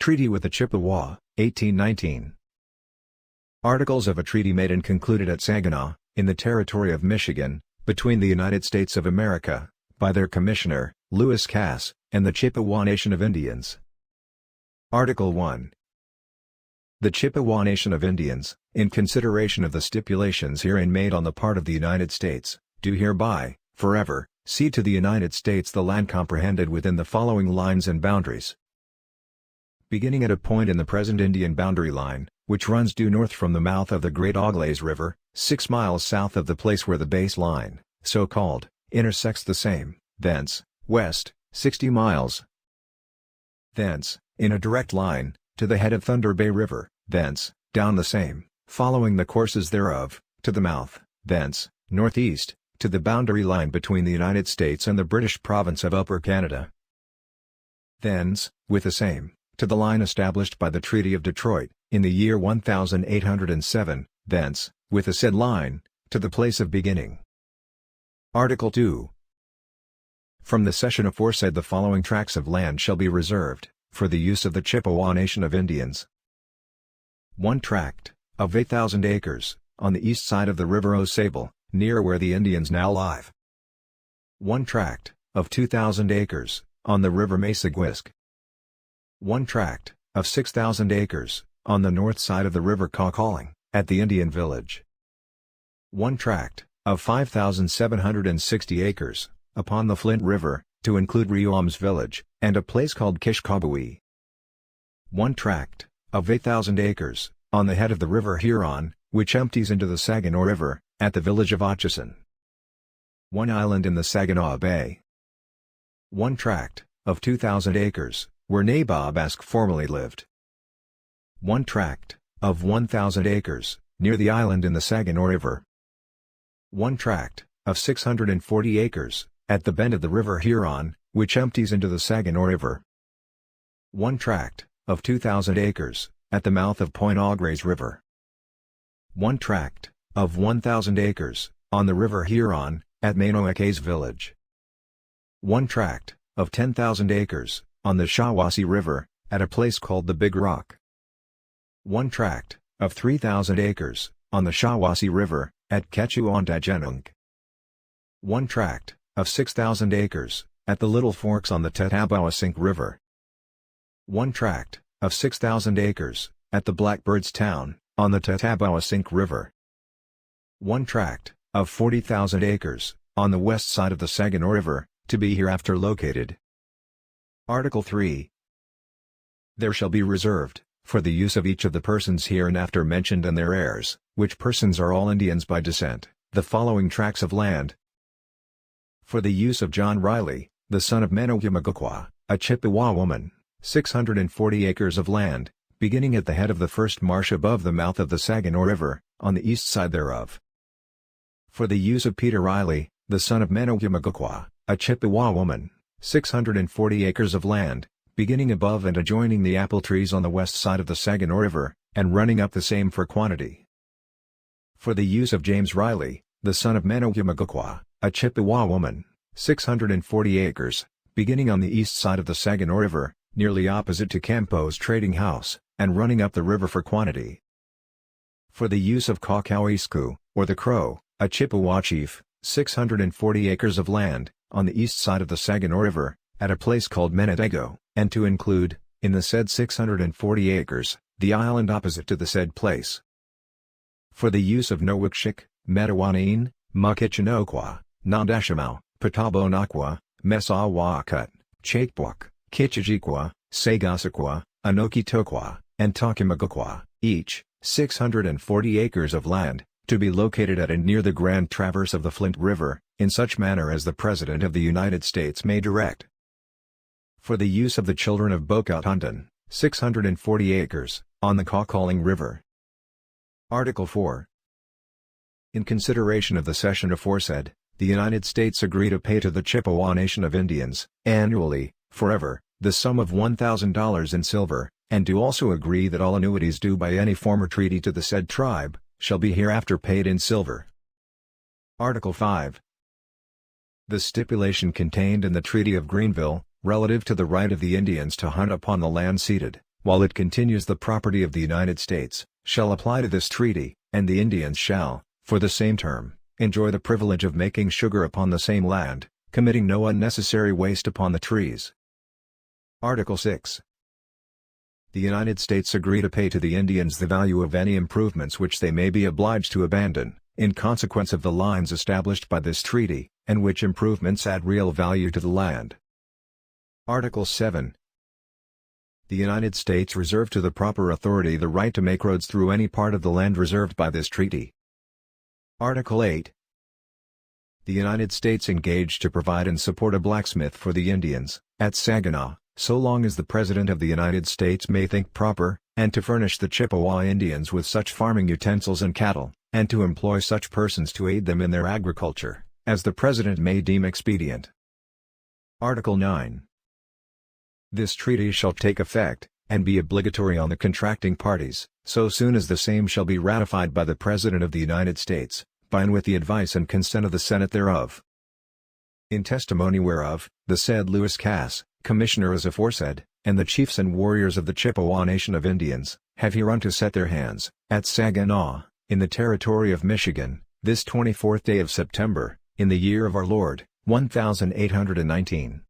Treaty with the Chippewa, 1819. Articles of a treaty made and concluded at Saginaw, in the territory of Michigan, between the United States of America, by their Commissioner, Lewis Cass, and the Chippewa Nation of Indians. Article 1. The Chippewa Nation of Indians, in consideration of the stipulations herein made on the part of the United States, do hereby, forever, cede to the United States the land comprehended within the following lines and boundaries. Beginning at a point in the present Indian boundary line, which runs due north from the mouth of the Great Auglaize River, 6 miles south of the place where the base line, so called, intersects the same, thence, west, 60 miles. Thence, in a direct line, to the head of Thunder Bay River, thence, down the same, following the courses thereof, to the mouth, thence, northeast, to the boundary line between the United States and the British province of Upper Canada. Thence, with the same, to the line established by the Treaty of Detroit, in the year 1807, thence, with the said line, to the place of beginning. Article 2. From the cession aforesaid the following tracts of land shall be reserved, for the use of the Chippewa Nation of Indians. 1 tract, of 8,000 acres, on the east side of the River Osable, near where the Indians now live. 1 tract, of 2,000 acres, on the River Masaguisc. 1 tract, of 6,000 acres, on the north side of the River Cawcalling, at the Indian Village. 1 tract, of 5,760 acres, upon the Flint River, to include Riom's Village, and a place called Kishkabui. 1 tract, of 8,000 acres, on the head of the River Huron, which empties into the Saginaw River, at the village of Atchison. 1 island in the Saginaw Bay. 1 tract, of 2,000 acres, where Nabob Ask formerly lived. 1 tract, of 1,000 acres, near the island in the Saginaw River. 1 tract, of 640 acres, at the bend of the River Huron, which empties into the Saginaw River. 1 tract, of 2,000 acres, at the mouth of Point Auglaize River. 1 tract, of 1,000 acres, on the River Huron, at Manoakes Village. 1 tract, of 10,000 acres, on the Shawwassee River, at a place called the Big Rock. 1 tract, of 3,000 acres, on the Shawwassee River, at Ketchewandagenunk. 1 tract, of 6,000 acres, at the Little Forks on the Tetabawasink River. 1 tract, of 6,000 acres, at the Blackbird's Town, on the Tetabawasink River. 1 tract, of 40,000 acres, on the west side of the Saginaw River, to be hereafter located. Article 3. There shall be reserved, for the use of each of the persons hereinafter mentioned and their heirs, which persons are all Indians by descent, the following tracts of land. For the use of John Riley, the son of Menogumagukwa, a Chippewa woman, 640 acres of land, beginning at the head of the first marsh above the mouth of the Saginaw River, on the east side thereof. For the use of Peter Riley, the son of Menogumagukwa, a Chippewa woman, 640 acres of land, beginning above and adjoining the apple trees on the west side of the Saginaw River, and running up the same for quantity. For the use of James Riley, the son of Menogumagukwa, a Chippewa woman, 640 acres, beginning on the east side of the Saginaw River, nearly opposite to Campo's trading house, and running up the river for quantity. For the use of Kakawisku, or the Crow, a Chippewa chief, 640 acres of land, on the east side of the Saginaw River, at a place called Menadego, and to include, in the said 640 acres, the island opposite to the said place. For the use of Nowikshik, Metawanine, Makichinoqua, Nandashamau, Patabonaqua, Mesawakut, Chakebwak, Kichijiqua, Sagasaqua, Anokitoqua, and Takimagukwa, each, 640 acres of land, to be located at and near the Grand Traverse of the Flint River, in such manner as the President of the United States may direct. For the use of the children of Bocatunton, 640 acres, on the Cawcalling River. Article 4. In consideration of the cession aforesaid, the United States agree to pay to the Chippewa Nation of Indians, annually, forever, the sum of $1,000 in silver, and do also agree that all annuities due by any former treaty to the said tribe, shall be hereafter paid in silver. Article 5. The stipulation contained in the Treaty of Greenville, relative to the right of the Indians to hunt upon the land ceded, while it continues the property of the United States, shall apply to this treaty, and the Indians shall, for the same term, enjoy the privilege of making sugar upon the same land, committing no unnecessary waste upon the trees. Article 6. The United States agree to pay to the Indians the value of any improvements which they may be obliged to abandon, in consequence of the lines established by this treaty, and which improvements add real value to the land. Article 7. The United States reserve to the proper authority the right to make roads through any part of the land reserved by this treaty. Article 8. The United States engage to provide and support a blacksmith for the Indians, at Saginaw, so long as the President of the United States may think proper, and to furnish the Chippewa Indians with such farming utensils and cattle, and to employ such persons to aid them in their agriculture, as the President may deem expedient. Article 9. This treaty shall take effect, and be obligatory on the contracting parties, so soon as the same shall be ratified by the President of the United States, by and with the advice and consent of the Senate thereof. In testimony whereof, the said Lewis Cass, Commissioner as aforesaid, and the chiefs and warriors of the Chippewa Nation of Indians, have hereunto set their hands, at Saginaw, in the territory of Michigan, this 24th day of September, in the year of our Lord, 1819.